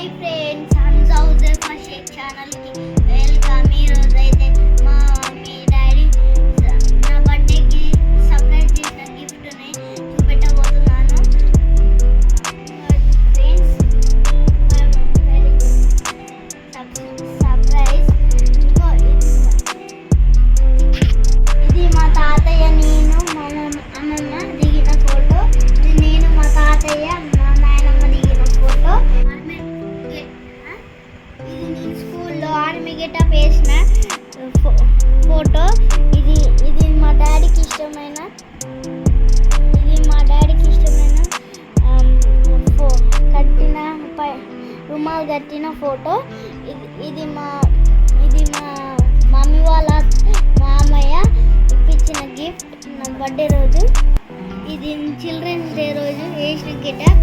Hi friends, Hans house first ఛానల్కి welcome. ఈరోజు అయితే మా మమ్మీ డాడీ నా బర్త్డేకి సర్ప్రైజ్ చేసిన గిఫ్ట్ని చూపెట్టబోతున్నాను. Friends, surprise. ఇది మా తాతయ్య, నేను మా అమ్మమ్మ దిగిన ఫోటో. ఇది నేను, మా తాతయ్య, మా నాయనమ్మ దిగిన ఫోటో. ఇది నేను స్కూల్లో ఆర్మీ గెటప్ వేసిన ఫోటో. ఇది మా డాడీకి ఇష్టమైన కట్టిన రుమాల్ కట్టిన ఫోటో. ఇది మా మమ్మీ వాళ్ళ మామయ్య ఇప్పించిన గిఫ్ట్ నా బర్త్డే రోజు. ఇది చిల్డ్రన్స్ డే రోజు వేసిన గెటప్.